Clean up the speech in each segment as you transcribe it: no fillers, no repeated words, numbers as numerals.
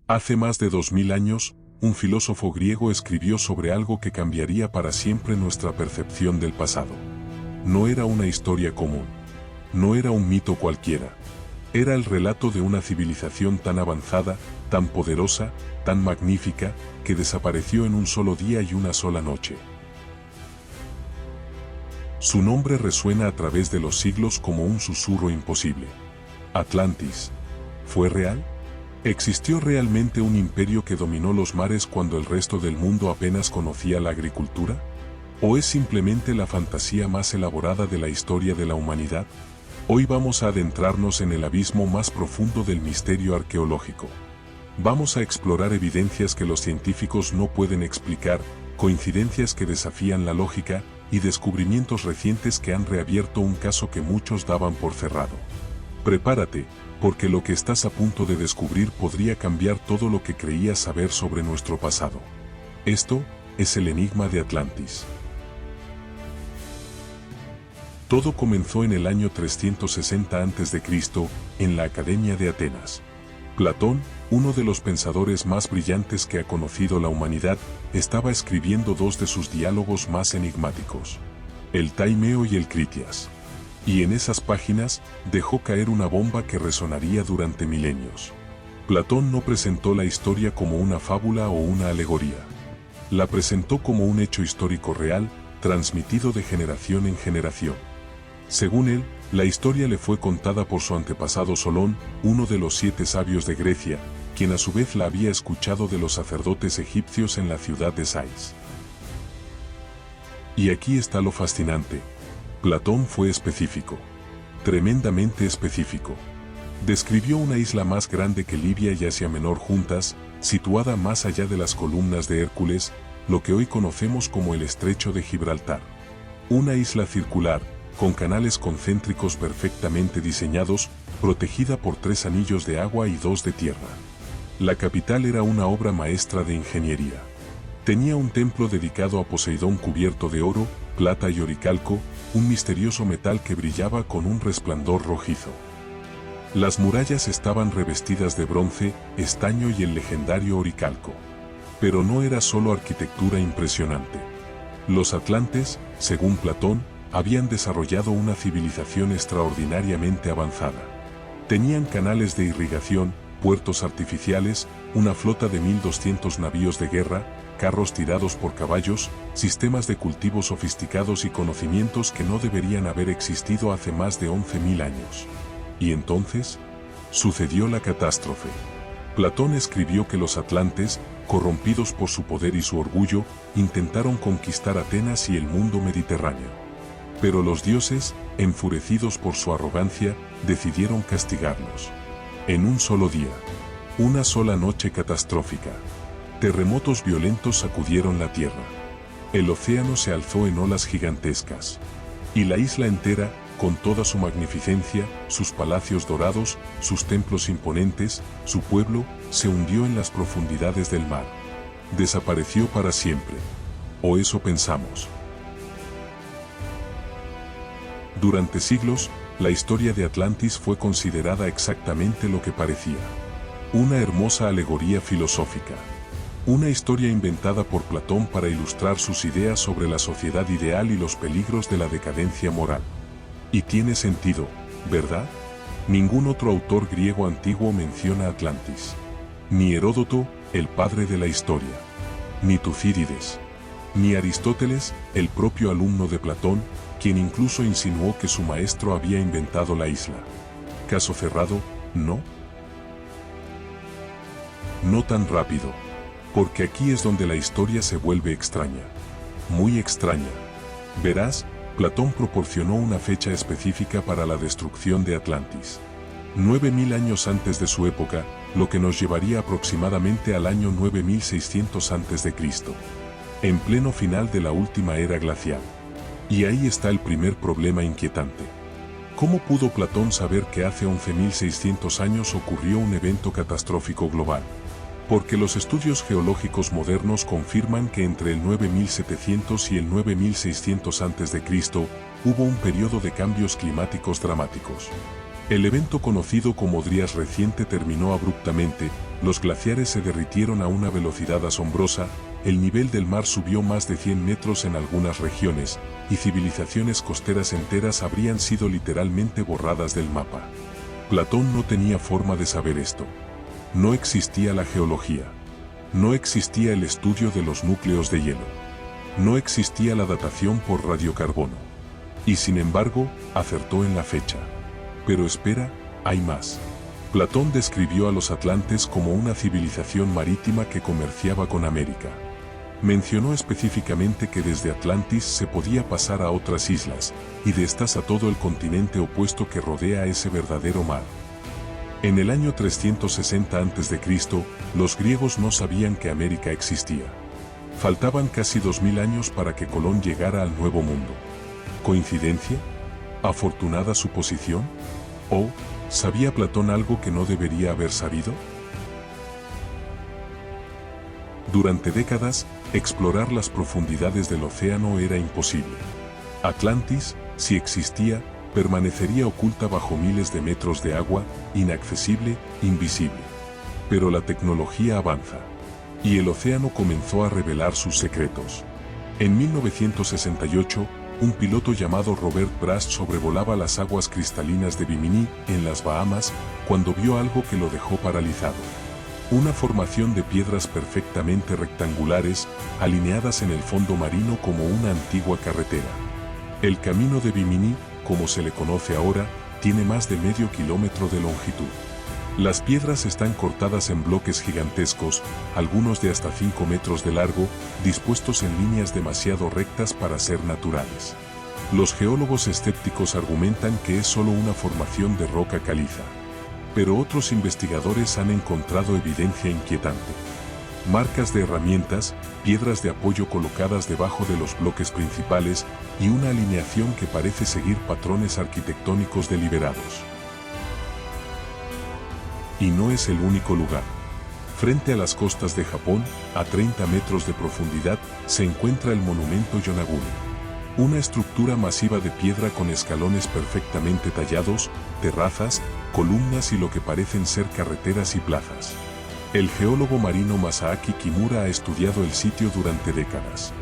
Hace más de 2000 años, un filósofo griego escribió sobre algo que cambiaría para siempre nuestra percepción del pasado. No era una historia común. No era un mito cualquiera. Era el relato de una civilización tan avanzada, tan poderosa, tan magnífica, que desapareció en un solo día y una sola noche. Su nombre resuena a través de los siglos como un susurro imposible. Atlantis. ¿Fue real? ¿Existió realmente un imperio que dominó los mares cuando el resto del mundo apenas conocía la agricultura? ¿O es simplemente la fantasía más elaborada de la historia de la humanidad? Hoy vamos a adentrarnos en el abismo más profundo del misterio arqueológico. Vamos a explorar evidencias que los científicos no pueden explicar, coincidencias que desafían la lógica, y descubrimientos recientes que han reabierto un caso que muchos daban por cerrado. Prepárate, porque lo que estás a punto de descubrir podría cambiar todo lo que creías saber sobre nuestro pasado. Esto es el enigma de Atlantis. Todo comenzó en el año 360 a.C., en la Academia de Atenas. Platón, uno de los pensadores más brillantes que ha conocido la humanidad, estaba escribiendo dos de sus diálogos más enigmáticos, el Taimeo y el Critias. Y en esas páginas, dejó caer una bomba que resonaría durante milenios. Platón no presentó la historia como una fábula o una alegoría. La presentó como un hecho histórico real, transmitido de generación en generación. Según él, la historia le fue contada por su antepasado Solón, uno de los 7 sabios de Grecia, quien a su vez la había escuchado de los sacerdotes egipcios en la ciudad de Sais. Y aquí está lo fascinante. Platón fue específico. Tremendamente específico. Describió una isla más grande que Libia y Asia Menor juntas, situada más allá de las columnas de Hércules, lo que hoy conocemos como el Estrecho de Gibraltar. Una isla circular, con canales concéntricos perfectamente diseñados, protegida por 3 anillos de agua y 2 de tierra. La capital era una obra maestra de ingeniería. Tenía un templo dedicado a Poseidón cubierto de oro, plata y oricalco, un misterioso metal que brillaba con un resplandor rojizo. Las murallas estaban revestidas de bronce, estaño y el legendario oricalco. Pero no era solo arquitectura impresionante. Los atlantes, según Platón, habían desarrollado una civilización extraordinariamente avanzada. Tenían canales de irrigación, puertos artificiales, una flota de 1200 navíos de guerra, carros tirados por caballos, sistemas de cultivo sofisticados y conocimientos que no deberían haber existido hace más de 11.000 años. Y entonces, sucedió la catástrofe. Platón escribió que los atlantes, corrompidos por su poder y su orgullo, intentaron conquistar Atenas y el mundo mediterráneo. Pero los dioses, enfurecidos por su arrogancia, decidieron castigarlos. En un solo día. Una sola noche catastrófica. Terremotos violentos sacudieron la tierra. El océano se alzó en olas gigantescas. Y la isla entera, con toda su magnificencia, sus palacios dorados, sus templos imponentes, su pueblo, se hundió en las profundidades del mar. Desapareció para siempre. O eso pensamos. Durante siglos, la historia de Atlantis fue considerada exactamente lo que parecía. Una hermosa alegoría filosófica. Una historia inventada por Platón para ilustrar sus ideas sobre la sociedad ideal y los peligros de la decadencia moral. Y tiene sentido, ¿verdad? Ningún otro autor griego antiguo menciona Atlantis. Ni Heródoto, el padre de la historia. Ni Tucídides. Ni Aristóteles, el propio alumno de Platón, quien incluso insinuó que su maestro había inventado la isla. Caso cerrado, ¿no? No tan rápido. Porque aquí es donde la historia se vuelve extraña. Muy extraña. Verás, Platón proporcionó una fecha específica para la destrucción de Atlantis. 9000 años antes de su época, lo que nos llevaría aproximadamente al año 9600 a.C. En pleno final de la última era glacial. Y ahí está el primer problema inquietante. ¿Cómo pudo Platón saber que hace 11.600 años ocurrió un evento catastrófico global? Porque los estudios geológicos modernos confirman que entre el 9700 y el 9600 a.C. hubo un periodo de cambios climáticos dramáticos. El evento conocido como Dryas reciente terminó abruptamente, los glaciares se derritieron a una velocidad asombrosa, el nivel del mar subió más de 100 metros en algunas regiones, y civilizaciones costeras enteras habrían sido literalmente borradas del mapa. Platón no tenía forma de saber esto. No existía la geología. No existía el estudio de los núcleos de hielo. No existía la datación por radiocarbono. Y sin embargo, acertó en la fecha. Pero espera, hay más. Platón describió a los atlantes como una civilización marítima que comerciaba con América. Mencionó específicamente que desde Atlantis se podía pasar a otras islas, y de estas a todo el continente opuesto que rodea ese verdadero mar. En el año 360 a.C., los griegos no sabían que América existía. Faltaban casi 2000 años para que Colón llegara al Nuevo Mundo. ¿Coincidencia? ¿Afortunada suposición? ¿O sabía Platón algo que no debería haber sabido? Durante décadas, explorar las profundidades del océano era imposible. Atlantis, si existía, permanecería oculta bajo miles de metros de agua, inaccesible, invisible. Pero la tecnología avanza. Y el océano comenzó a revelar sus secretos. En 1968, un piloto llamado Robert Brash sobrevolaba las aguas cristalinas de Bimini, en las Bahamas, cuando vio algo que lo dejó paralizado. Una formación de piedras perfectamente rectangulares, alineadas en el fondo marino como una antigua carretera. El camino de Bimini, como se le conoce ahora, tiene más de medio kilómetro de longitud. Las piedras están cortadas en bloques gigantescos, algunos de hasta 5 metros de largo, dispuestos en líneas demasiado rectas para ser naturales. Los geólogos escépticos argumentan que es solo una formación de roca caliza. Pero otros investigadores han encontrado evidencia inquietante. Marcas de herramientas, piedras de apoyo colocadas debajo de los bloques principales y una alineación que parece seguir patrones arquitectónicos deliberados. Y no es el único lugar. Frente a las costas de Japón, a 30 metros de profundidad, se encuentra el monumento Yonaguni. Una estructura masiva de piedra con escalones perfectamente tallados, terrazas, columnas y lo que parecen ser carreteras y plazas. El geólogo marino Masaaki Kimura ha estudiado el sitio durante décadas.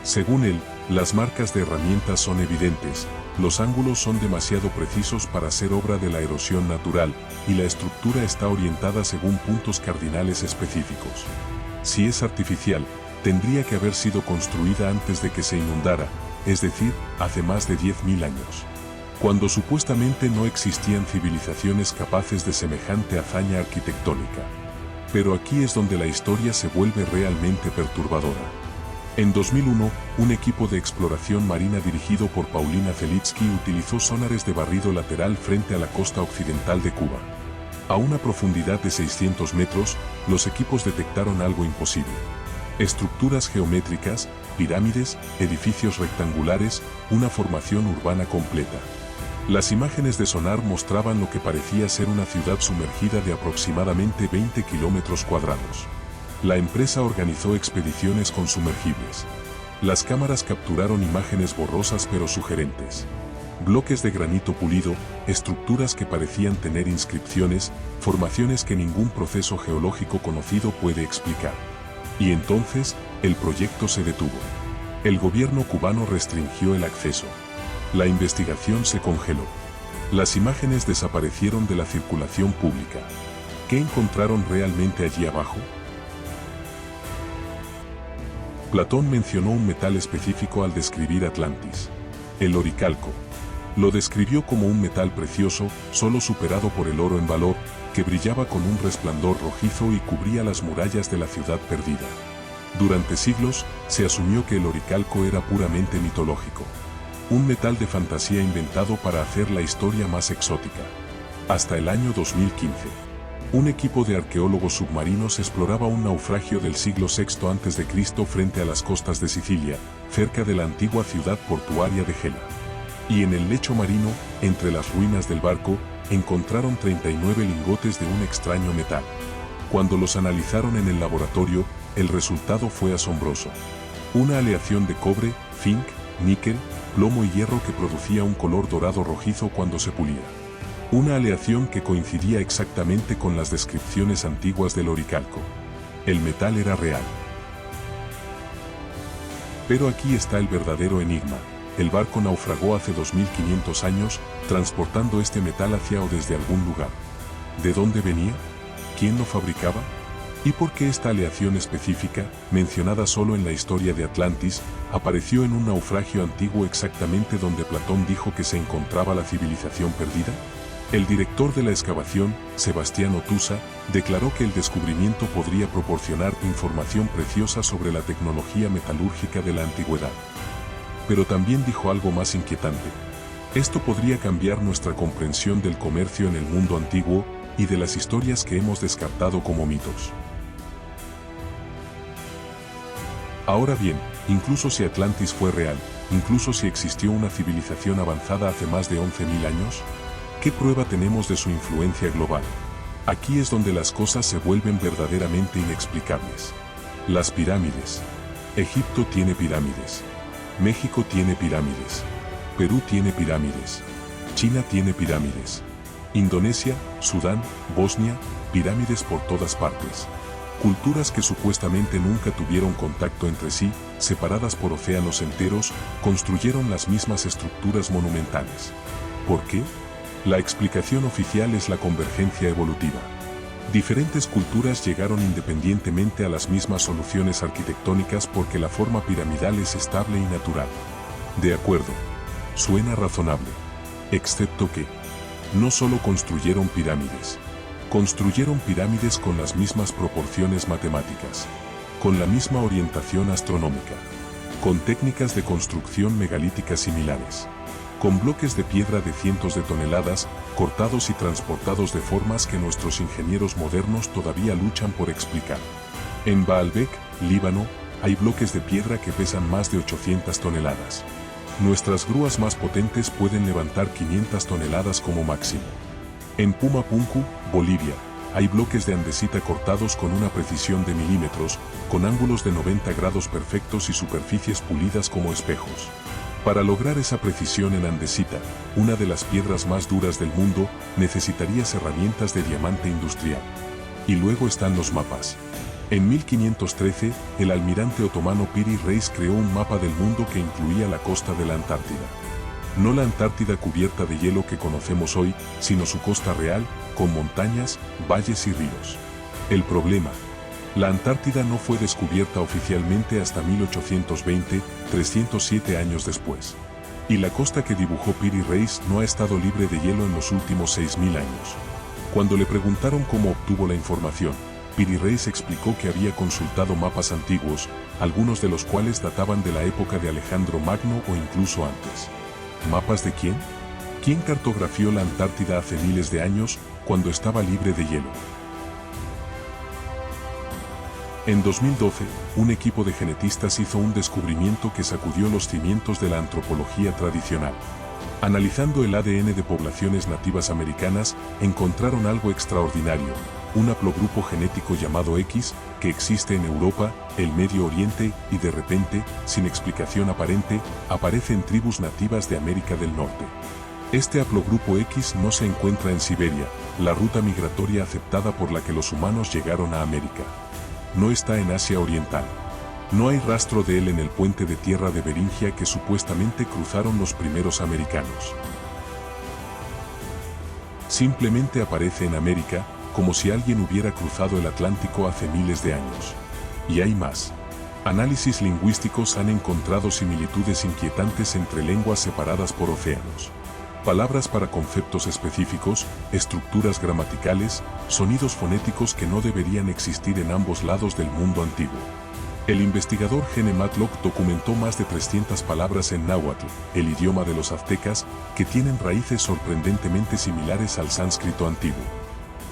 Según él, las marcas de herramientas son evidentes, los ángulos son demasiado precisos para ser obra de la erosión natural, y la estructura está orientada según puntos cardinales específicos. Si es artificial, tendría que haber sido construida antes de que se inundara, es decir, hace más de 10.000 años. Cuando supuestamente no existían civilizaciones capaces de semejante hazaña arquitectónica. Pero aquí es donde la historia se vuelve realmente perturbadora. En 2001, un equipo de exploración marina dirigido por Paulina Felitsky utilizó sonares de barrido lateral frente a la costa occidental de Cuba. A una profundidad de 600 metros, los equipos detectaron algo imposible. Estructuras geométricas, pirámides, edificios rectangulares, una formación urbana completa. Las imágenes de sonar mostraban lo que parecía ser una ciudad sumergida de aproximadamente 20 kilómetros cuadrados. La empresa organizó expediciones con sumergibles. Las cámaras capturaron imágenes borrosas pero sugerentes. Bloques de granito pulido, estructuras que parecían tener inscripciones, formaciones que ningún proceso geológico conocido puede explicar. Y entonces, el proyecto se detuvo. El gobierno cubano restringió el acceso. La investigación se congeló. Las imágenes desaparecieron de la circulación pública. ¿Qué encontraron realmente allí abajo? Platón mencionó un metal específico al describir Atlantis. El oricalco. Lo describió como un metal precioso, solo superado por el oro en valor, que brillaba con un resplandor rojizo y cubría las murallas de la ciudad perdida. Durante siglos, se asumió que el oricalco era puramente mitológico. Un metal de fantasía inventado para hacer la historia más exótica. Hasta el año 2015. Un equipo de arqueólogos submarinos exploraba un naufragio del siglo VI a.C. frente a las costas de Sicilia, cerca de la antigua ciudad portuaria de Gela. Y en el lecho marino, entre las ruinas del barco, encontraron 39 lingotes de un extraño metal. Cuando los analizaron en el laboratorio, el resultado fue asombroso. Una aleación de cobre, zinc, níquel, plomo y hierro que producía un color dorado rojizo cuando se pulía. Una aleación que coincidía exactamente con las descripciones antiguas del oricalco. El metal era real. Pero aquí está el verdadero enigma. El barco naufragó hace 2500 años, transportando este metal hacia o desde algún lugar. ¿De dónde venía? ¿Quién lo fabricaba? ¿Y por qué esta aleación específica, mencionada solo en la historia de Atlantis, apareció en un naufragio antiguo exactamente donde Platón dijo que se encontraba la civilización perdida? El director de la excavación, Sebastián Otusa, declaró que el descubrimiento podría proporcionar información preciosa sobre la tecnología metalúrgica de la antigüedad. Pero también dijo algo más inquietante. Esto podría cambiar nuestra comprensión del comercio en el mundo antiguo y de las historias que hemos descartado como mitos. Ahora bien, incluso si Atlantis fue real, incluso si existió una civilización avanzada hace más de 11.000 años, ¿qué prueba tenemos de su influencia global? Aquí es donde las cosas se vuelven verdaderamente inexplicables. Las pirámides. Egipto tiene pirámides. México tiene pirámides. Perú tiene pirámides. China tiene pirámides. Indonesia, Sudán, Bosnia, pirámides por todas partes. Culturas que supuestamente nunca tuvieron contacto entre sí, separadas por océanos enteros, construyeron las mismas estructuras monumentales. ¿Por qué? La explicación oficial es la convergencia evolutiva. Diferentes culturas llegaron independientemente a las mismas soluciones arquitectónicas porque la forma piramidal es estable y natural. De acuerdo. Suena razonable. Excepto que no solo construyeron pirámides con las mismas proporciones matemáticas, con la misma orientación astronómica, con técnicas de construcción megalíticas similares, con bloques de piedra de cientos de toneladas, cortados y transportados de formas que nuestros ingenieros modernos todavía luchan por explicar. En Baalbek, Líbano, hay bloques de piedra que pesan más de 800 toneladas. Nuestras grúas más potentes pueden levantar 500 toneladas como máximo. En Pumapunku, Bolivia, hay bloques de andesita cortados con una precisión de milímetros, con ángulos de 90 grados perfectos y superficies pulidas como espejos. Para lograr esa precisión en andesita, una de las piedras más duras del mundo, necesitarías herramientas de diamante industrial. Y luego están los mapas. En 1513, el almirante otomano Piri Reis creó un mapa del mundo que incluía la costa de la Antártida. No la Antártida cubierta de hielo que conocemos hoy, sino su costa real, con montañas, valles y ríos. El problema: la Antártida no fue descubierta oficialmente hasta 1820, 307 años después. Y la costa que dibujó Piri Reis no ha estado libre de hielo en los últimos 6.000 años. Cuando le preguntaron cómo obtuvo la información, Piri Reis explicó que había consultado mapas antiguos, algunos de los cuales databan de la época de Alejandro Magno o incluso antes. ¿Mapas de quién? ¿Quién cartografió la Antártida hace miles de años, cuando estaba libre de hielo? En 2012, un equipo de genetistas hizo un descubrimiento que sacudió los cimientos de la antropología tradicional. Analizando el ADN de poblaciones nativas americanas, encontraron algo extraordinario, un haplogrupo genético llamado X, que existe en Europa, el Medio Oriente, y de repente, sin explicación aparente, aparece en tribus nativas de América del Norte. Este haplogrupo X no se encuentra en Siberia, la ruta migratoria aceptada por la que los humanos llegaron a América. No está en Asia Oriental. No hay rastro de él en el puente de tierra de Beringia que supuestamente cruzaron los primeros americanos. Simplemente aparece en América, como si alguien hubiera cruzado el Atlántico hace miles de años. Y hay más. Análisis lingüísticos han encontrado similitudes inquietantes entre lenguas separadas por océanos. Palabras para conceptos específicos, estructuras gramaticales, sonidos fonéticos que no deberían existir en ambos lados del mundo antiguo. El investigador Gene Matlock documentó más de 300 palabras en náhuatl, el idioma de los aztecas, que tienen raíces sorprendentemente similares al sánscrito antiguo.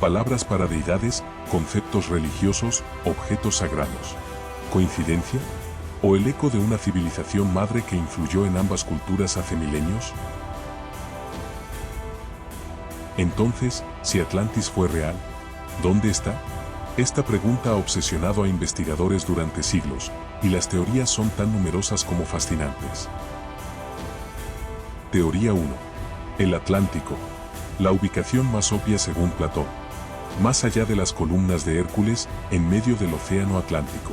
Palabras para deidades, conceptos religiosos, objetos sagrados. ¿Coincidencia? ¿O el eco de una civilización madre que influyó en ambas culturas hace milenios? Entonces, si Atlantis fue real, ¿dónde está? Esta pregunta ha obsesionado a investigadores durante siglos, y las teorías son tan numerosas como fascinantes. Teoría 1. El Atlántico. La ubicación más obvia según Platón. Más allá de las columnas de Hércules, en medio del océano Atlántico.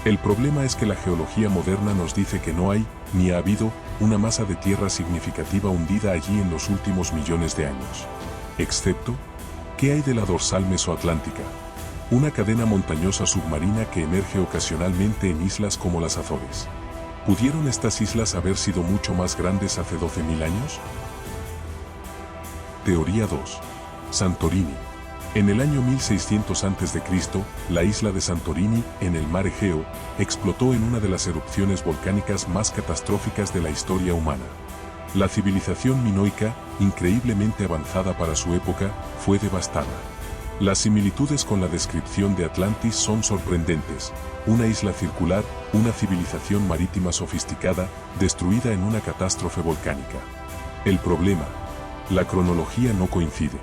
El problema es que la geología moderna nos dice que no hay, ni ha habido, una masa de tierra significativa hundida allí en los últimos millones de años. Excepto, ¿qué hay de la dorsal mesoatlántica? Una cadena montañosa submarina que emerge ocasionalmente en islas como las Azores. ¿Pudieron estas islas haber sido mucho más grandes hace 12.000 años? Teoría 2. Santorini. En el año 1600 a.C., la isla de Santorini, en el mar Egeo, explotó en una de las erupciones volcánicas más catastróficas de la historia humana. La civilización minoica, increíblemente avanzada para su época, fue devastada. Las similitudes con la descripción de Atlantis son sorprendentes. Una isla circular, una civilización marítima sofisticada, destruida en una catástrofe volcánica. El problema: la cronología no coincide.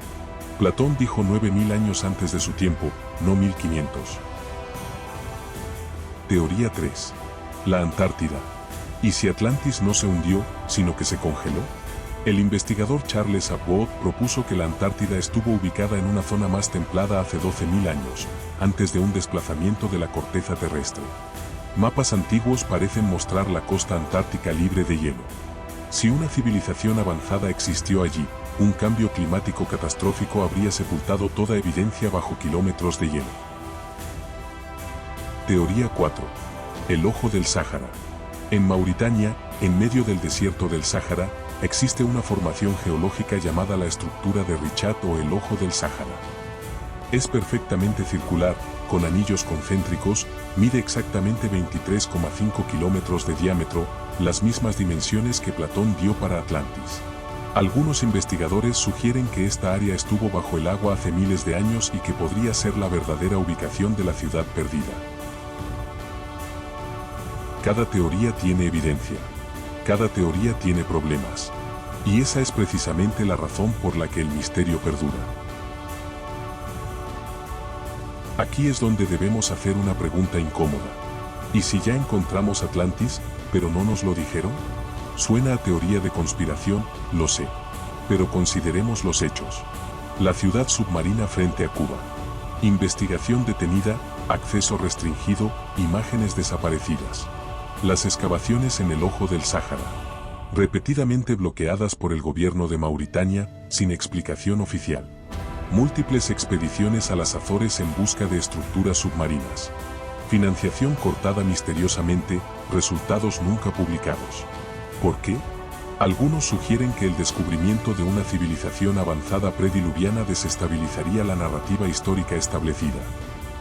Platón dijo 9.000 años antes de su tiempo, no 1.500. Teoría 3. La Antártida. ¿Y si Atlantis no se hundió, sino que se congeló? El investigador Charles Abbott propuso que la Antártida estuvo ubicada en una zona más templada hace 12.000 años, antes de un desplazamiento de la corteza terrestre. Mapas antiguos parecen mostrar la costa antártica libre de hielo. Si una civilización avanzada existió allí, un cambio climático catastrófico habría sepultado toda evidencia bajo kilómetros de hielo. Teoría 4. El Ojo del Sáhara. En Mauritania, en medio del desierto del Sáhara, existe una formación geológica llamada la estructura de Richat o el Ojo del Sáhara. Es perfectamente circular, con anillos concéntricos, mide exactamente 23,5 kilómetros de diámetro, las mismas dimensiones que Platón dio para Atlantis. Algunos investigadores sugieren que esta área estuvo bajo el agua hace miles de años y que podría ser la verdadera ubicación de la ciudad perdida. Cada teoría tiene evidencia. Cada teoría tiene problemas. Y esa es precisamente la razón por la que el misterio perdura. Aquí es donde debemos hacer una pregunta incómoda. ¿Y si ya encontramos Atlantis, pero no nos lo dijeron? Suena a teoría de conspiración, lo sé. Pero consideremos los hechos. La ciudad submarina frente a Cuba. Investigación detenida, acceso restringido, imágenes desaparecidas. Las excavaciones en el Ojo del Sáhara. Repetidamente bloqueadas por el gobierno de Mauritania, sin explicación oficial. Múltiples expediciones a las Azores en busca de estructuras submarinas. Financiación cortada misteriosamente, resultados nunca publicados. ¿Por qué? Algunos sugieren que el descubrimiento de una civilización avanzada prediluviana desestabilizaría la narrativa histórica establecida.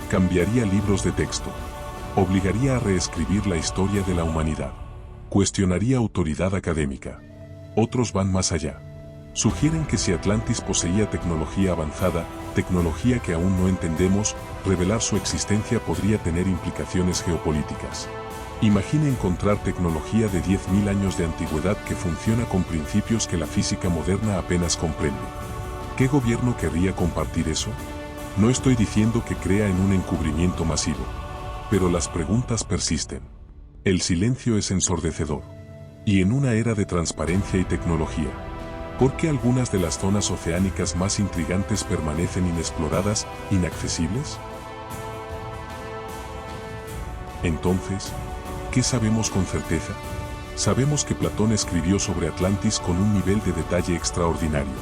Cambiaría libros de texto. Obligaría a reescribir la historia de la humanidad. Cuestionaría autoridad académica. Otros van más allá. Sugieren que si Atlantis poseía tecnología avanzada, tecnología que aún no entendemos, revelar su existencia podría tener implicaciones geopolíticas. Imagine encontrar tecnología de 10.000 años de antigüedad que funciona con principios que la física moderna apenas comprende. ¿Qué gobierno querría compartir eso? No estoy diciendo que crea en un encubrimiento masivo. Pero las preguntas persisten. El silencio es ensordecedor. Y en una era de transparencia y tecnología, ¿por qué algunas de las zonas oceánicas más intrigantes permanecen inexploradas, inaccesibles? Entonces, ¿qué sabemos con certeza? Sabemos que Platón escribió sobre Atlantis con un nivel de detalle extraordinario.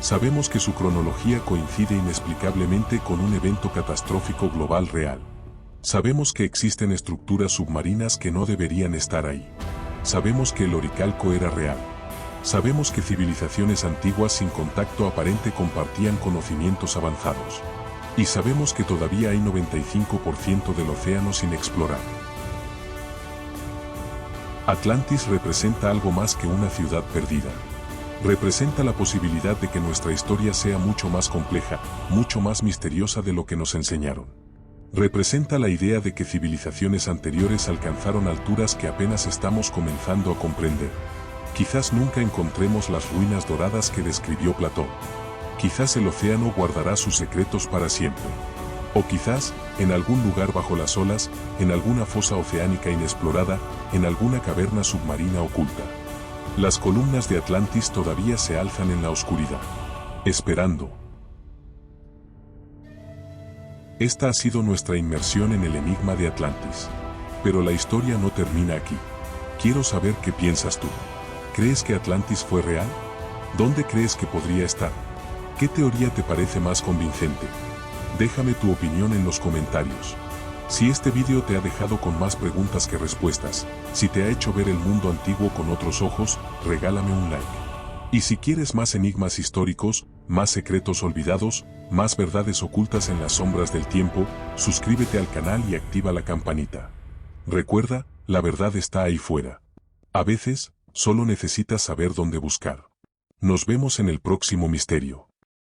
Sabemos que su cronología coincide inexplicablemente con un evento catastrófico global real. Sabemos que existen estructuras submarinas que no deberían estar ahí. Sabemos que el oricalco era real. Sabemos que civilizaciones antiguas sin contacto aparente compartían conocimientos avanzados. Y sabemos que todavía hay 95% del océano sin explorar. Atlantis representa algo más que una ciudad perdida. Representa la posibilidad de que nuestra historia sea mucho más compleja, mucho más misteriosa de lo que nos enseñaron. Representa la idea de que civilizaciones anteriores alcanzaron alturas que apenas estamos comenzando a comprender. Quizás nunca encontremos las ruinas doradas que describió Platón. Quizás el océano guardará sus secretos para siempre. O quizás, en algún lugar bajo las olas, en alguna fosa oceánica inexplorada, en alguna caverna submarina oculta. Las columnas de Atlantis todavía se alzan en la oscuridad. esperando. Esta ha sido nuestra inmersión en el enigma de Atlantis. Pero la historia no termina aquí. Quiero saber qué piensas tú. ¿Crees que Atlantis fue real? ¿Dónde crees que podría estar? ¿Qué teoría te parece más convincente? Déjame tu opinión en los comentarios. Si este vídeo te ha dejado con más preguntas que respuestas, si te ha hecho ver el mundo antiguo con otros ojos, regálame un like. Y si quieres más enigmas históricos, más secretos olvidados, más verdades ocultas en las sombras del tiempo, suscríbete al canal y activa la campanita. Recuerda, la verdad está ahí fuera. A veces, solo necesitas saber dónde buscar. Nos vemos en el próximo misterio.